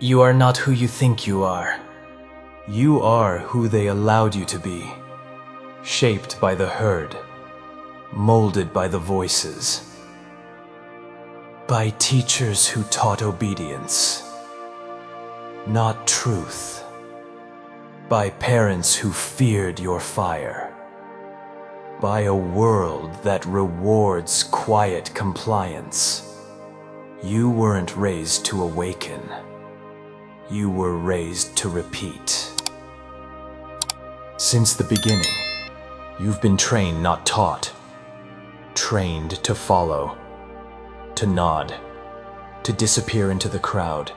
You are not who you think you are. You are who they allowed you to be, shaped by the herd, molded by the voices, by teachers who taught obedience, not truth, by parents who feared your fire, by a world that rewards quiet compliance. You weren't raised to awaken. You were raised to repeat. Since the beginning, you've been trained, not taught. Trained to follow, to nod, to disappear into the crowd.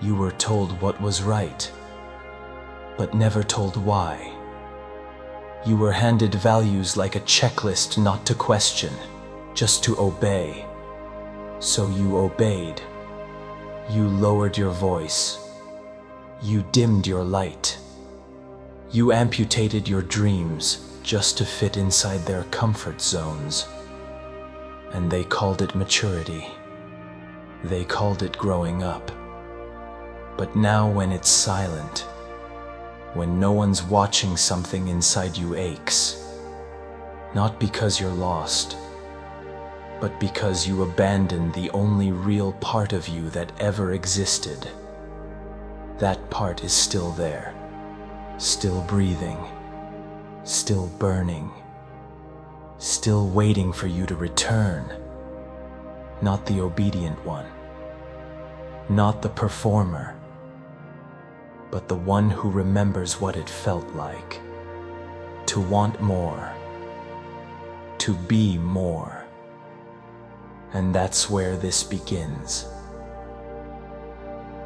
You were told what was right, but never told why. You were handed values like a checklist not to question, just to obey. So you obeyed. You lowered your voice. You dimmed your light. You amputated your dreams just to fit inside their comfort zones. And they called it maturity. They called it growing up. But now when it's silent, when no one's watching, something inside you aches. Not because you're lost, but because you abandoned the only real part of you that ever existed. That part is still there, still breathing, still burning, still waiting for you to return. Not the obedient one, not the performer, but the one who remembers what it felt like to want more, to be more. And that's where this begins.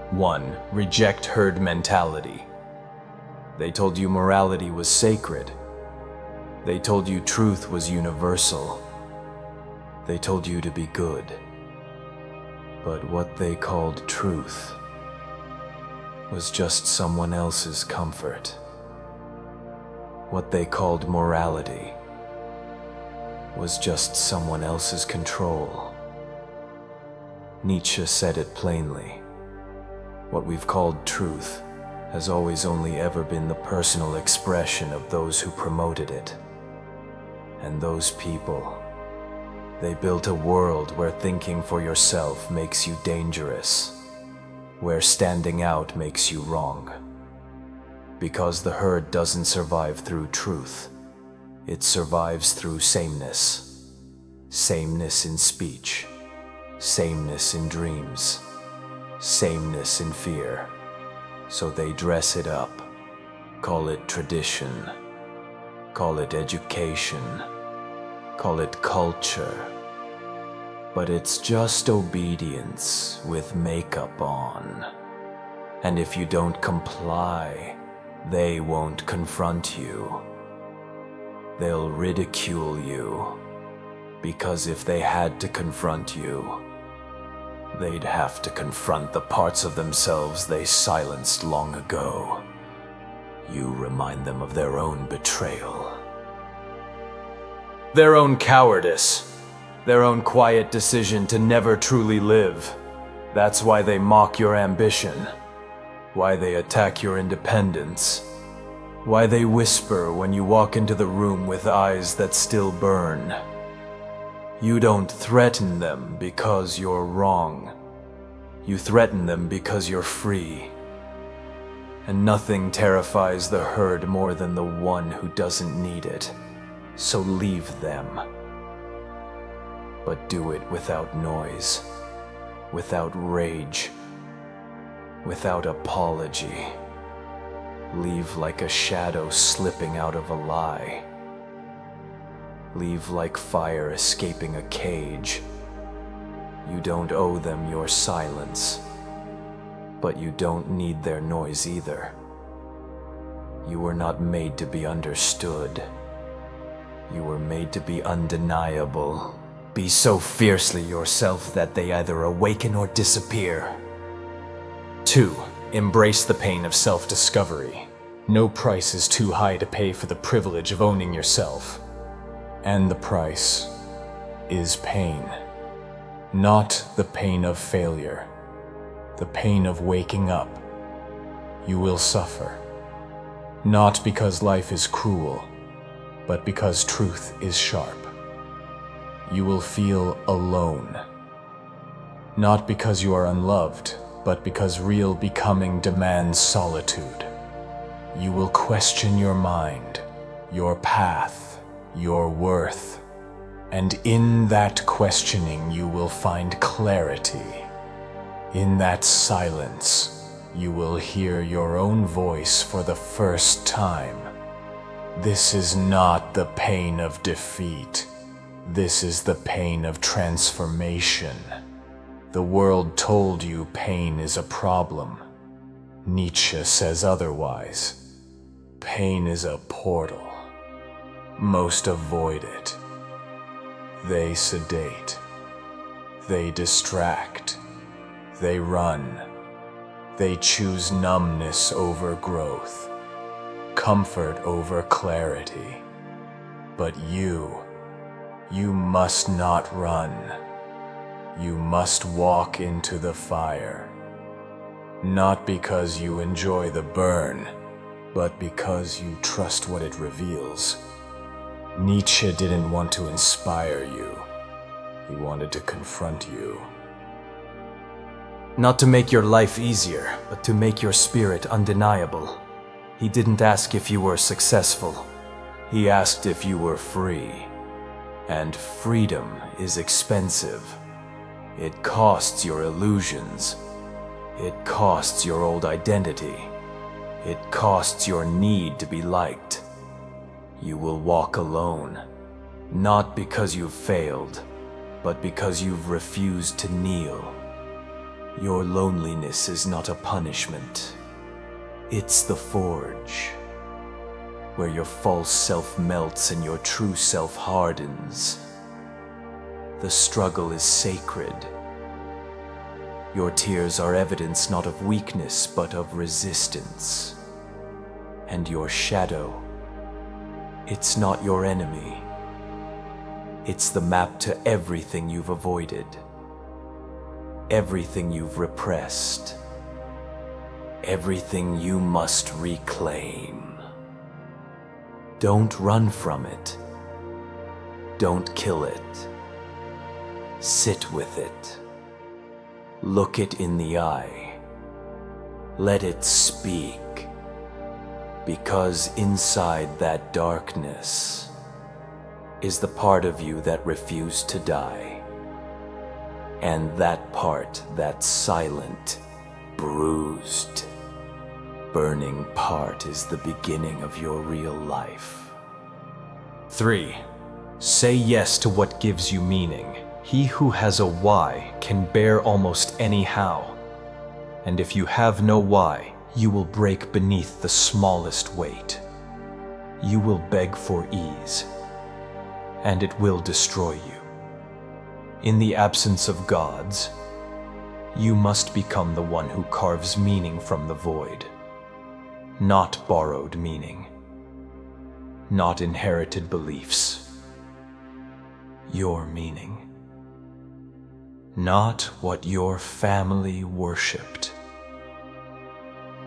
1. Reject herd mentality. They told you morality was sacred. They told you truth was universal. They told you to be good. But what they called truth was just someone else's comfort. What they called morality was just someone else's control. Nietzsche said it plainly. What we've called truth has always only ever been the personal expression of those who promoted it. And those people, they built a world where thinking for yourself makes you dangerous, where standing out makes you wrong. Because the herd doesn't survive through truth. It survives through sameness. Sameness in speech. Sameness in dreams. Sameness in fear. So they dress it up. Call it tradition. Call it education. Call it culture. But it's just obedience with makeup on. And if you don't comply, they won't confront you. They'll ridicule you. Because if they had to confront you, they'd have to confront the parts of themselves they silenced long ago. You remind them of their own betrayal. Their own cowardice. Their own quiet decision to never truly live. That's why they mock your ambition. Why they attack your independence. Why they whisper when you walk into the room with eyes that still burn. You don't threaten them because you're wrong. You threaten them because you're free. And nothing terrifies the herd more than the one who doesn't need it. So leave them. But do it without noise, without rage, without apology. Leave like a shadow slipping out of a lie. Leave like fire escaping a cage. You don't owe them your silence, but you don't need their noise either. You were not made to be understood. You were made to be undeniable. Be so fiercely yourself that they either awaken or disappear. 2. Embrace the pain of self-discovery. No price is too high to pay for the privilege of owning yourself. And the price is pain. Not the pain of failure. the pain of waking up. You will suffer, not because life is cruel, but because truth is sharp. You will feel alone, not because you are unloved, but because real becoming demands solitude. You will question your mind, your path, your worth, and in that questioning you will find clarity. In that silence, you will hear your own voice for the first time. This is not the pain of defeat. This is the pain of transformation. The world told you pain is a problem. Nietzsche says otherwise. Pain is a portal. Most avoid it. They sedate. They distract. They run. They choose numbness over growth, comfort over clarity. But you must not run. You must walk into the fire. Not because you enjoy the burn, but because you trust what it reveals. Nietzsche didn't want to inspire you. He wanted to confront you. Not to make your life easier, but to make your spirit undeniable. He didn't ask if you were successful. He asked if you were free. And freedom is expensive. It costs your illusions. It costs your old identity. It costs your need to be liked. You will walk alone, not because you've failed, but because you've refused to kneel. Your loneliness is not a punishment. It's the forge, where your false self melts and your true self hardens. The struggle is sacred. Your tears are evidence not of weakness, but of resistance. And your shadow, it's not your enemy. It's the map to everything you've avoided. Everything you've repressed. Everything you must reclaim. Don't run from it. Don't kill it. Sit with it. Look it in the eye. Let it speak. Because inside that darkness is the part of you that refused to die. And that part, that silent, bruised, burning part is the beginning of your real life. 3. Say yes to what gives you meaning. He who has a why can bear almost any how. And if you have no why, you will break beneath the smallest weight. You will beg for ease, and it will destroy you. In the absence of gods, you must become the one who carves meaning from the void. Not borrowed meaning. Not inherited beliefs. Your meaning. Not what your family worshipped.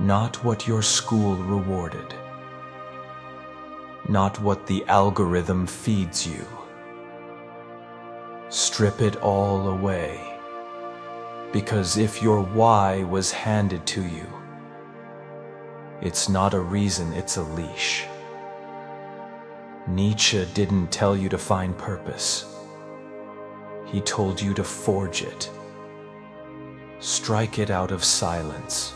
Not what your school rewarded. Not what the algorithm feeds you. Strip it all away, because if your why was handed to you, it's not a reason, it's a leash. Nietzsche didn't tell you to find purpose. He told you to forge it. Strike it out of silence,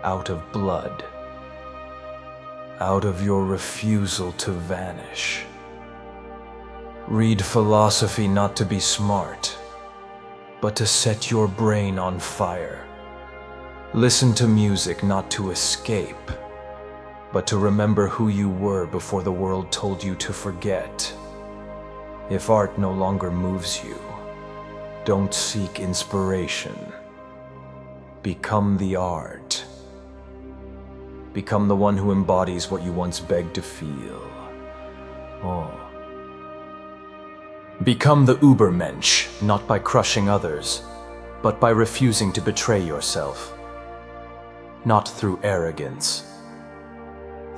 out of blood, out of your refusal to vanish. Read philosophy not to be smart, but to set your brain on fire. Listen to music not to escape, but to remember who you were before the world told you to forget. If art no longer moves you, don't seek inspiration. Become the art. Become the one who embodies what you once begged to feel. Become the Übermensch, not by crushing others, but by refusing to betray yourself. Not through arrogance,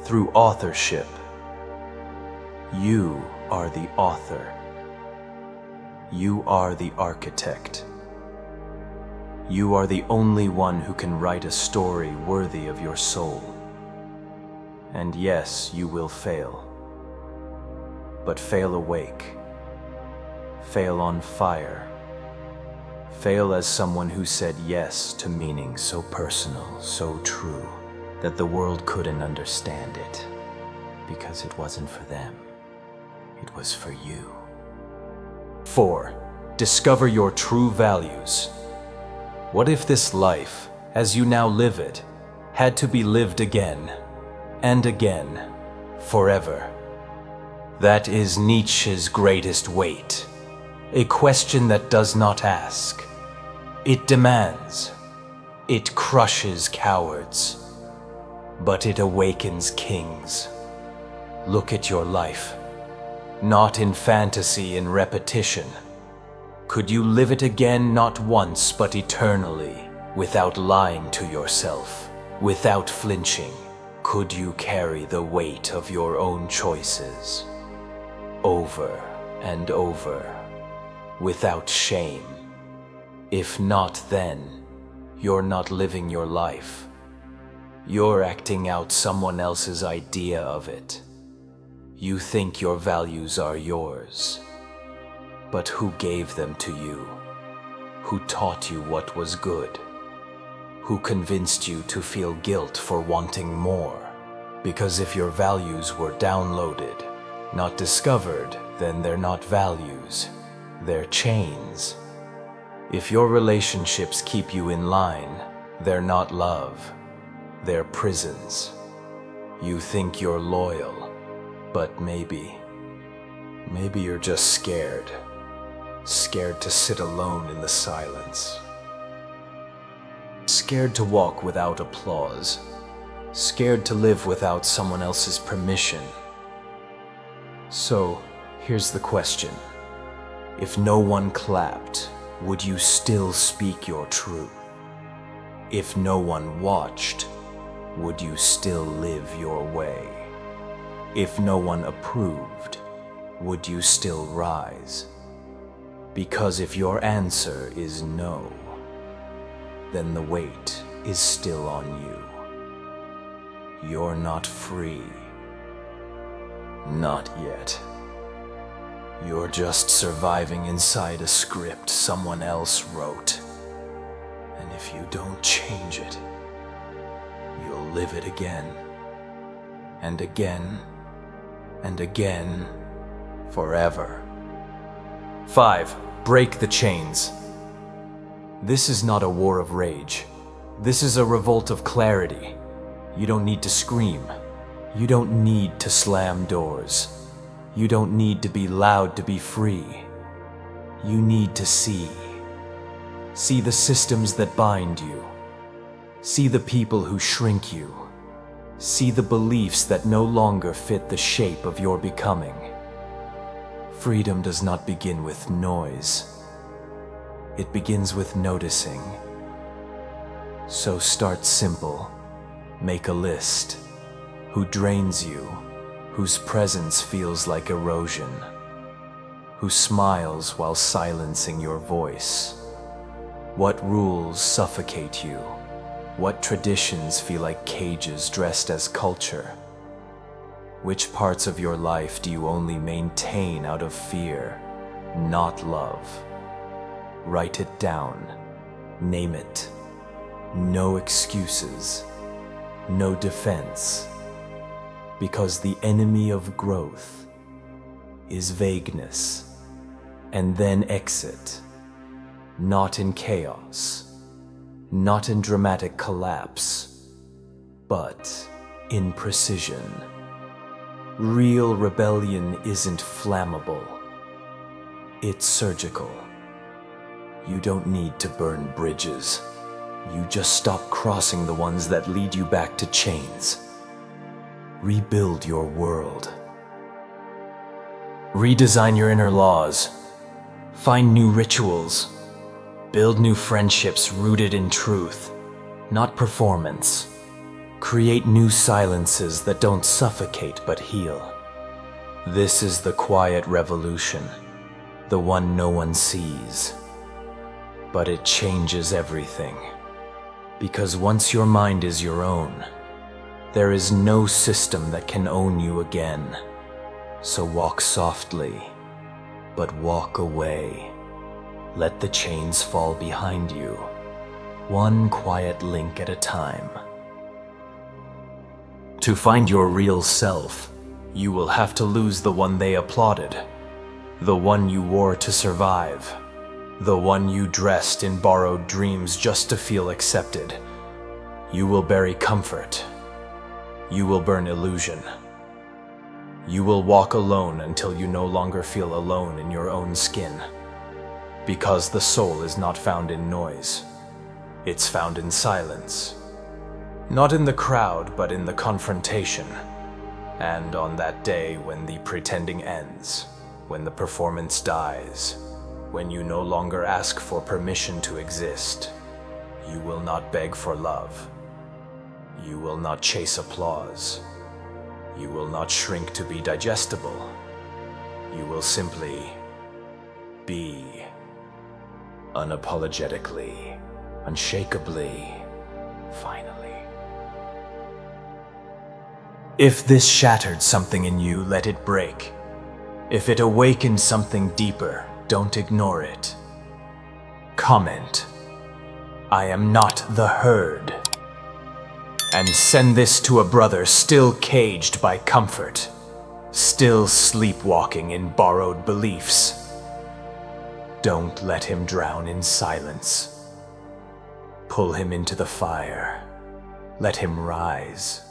through authorship. You are the author. You are the architect. You are the only one who can write a story worthy of your soul. And yes, you will fail. But fail awake. Fail on fire. Fail as someone who said yes to meaning so personal, so true, that the world couldn't understand it, because it wasn't for them. It was for you. 4. Discover your true values. What if this life, as you now live it, had to be lived again, and again, forever? That is Nietzsche's greatest weight. A question that does not ask. It demands. It crushes cowards. But it awakens kings. Look at your life. Not in fantasy and repetition. Could you live it again not once but eternally, without lying to yourself, without flinching? Could you carry the weight of your own choices? Over and over, without shame. If not, then you're not living your life. You're acting out someone else's idea of it. You think your values are yours. But who gave them to you? Who taught you what was good? Who convinced you to feel guilt for wanting more? Because if your values were downloaded, not discovered, then they're not values. They're chains. If your relationships keep you in line, they're not love. They're prisons. You think you're loyal, but maybe you're just scared. Scared to sit alone in the silence. Scared to walk without applause. Scared to live without someone else's permission. So, here's the question. If no one clapped, would you still speak your truth? If no one watched, would you still live your way? If no one approved, would you still rise? Because if your answer is no, then the weight is still on you. You're not free. Not yet. You're just surviving inside a script someone else wrote. And if you don't change it, you'll live it again, and again, and again, forever. 5. Break the chains. This is not a war of rage. This is a revolt of clarity. You don't need to scream. You don't need to slam doors. You don't need to be loud to be free. You need to see. See the systems that bind you. See the people who shrink you. See the beliefs that no longer fit the shape of your becoming. Freedom does not begin with noise. It begins with noticing. So start simple. Make a list. Who drains you? Whose presence feels like erosion? Who smiles while silencing your voice? What rules suffocate you? What traditions feel like cages dressed as culture? Which parts of your life do you only maintain out of fear, not love? Write it down. Name it. No excuses. No defense. Because the enemy of growth is vagueness, and then exit. Not in chaos, not in dramatic collapse, but in precision. Real rebellion isn't flammable. It's surgical. You don't need to burn bridges. You just stop crossing the ones that lead you back to chains. Rebuild your world. Redesign your inner laws. Find new rituals. Build new friendships rooted in truth, not performance. Create new silences that don't suffocate but heal. This is the quiet revolution, the one no one sees. But it changes everything. Because once your mind is your own, there is no system that can own you again. So walk softly, but walk away. Let the chains fall behind you, one quiet link at a time. To find your real self, you will have to lose the one they applauded, the one you wore to survive, the one you dressed in borrowed dreams just to feel accepted. You will bury comfort. You will burn illusion. You will walk alone until you no longer feel alone in your own skin. Because the soul is not found in noise. It's found in silence. Not in the crowd, but in the confrontation. And on that day when the pretending ends, when the performance dies, when you no longer ask for permission to exist, you will not beg for love. You will not chase applause. You will not shrink to be digestible. You will simply be. Unapologetically, unshakably, finally. If this shattered something in you, let it break. If it awakened something deeper, don't ignore it. Comment, "I am not the herd." And send this to a brother still caged by comfort, still sleepwalking in borrowed beliefs. Don't let him drown in silence. Pull him into the fire. Let him rise.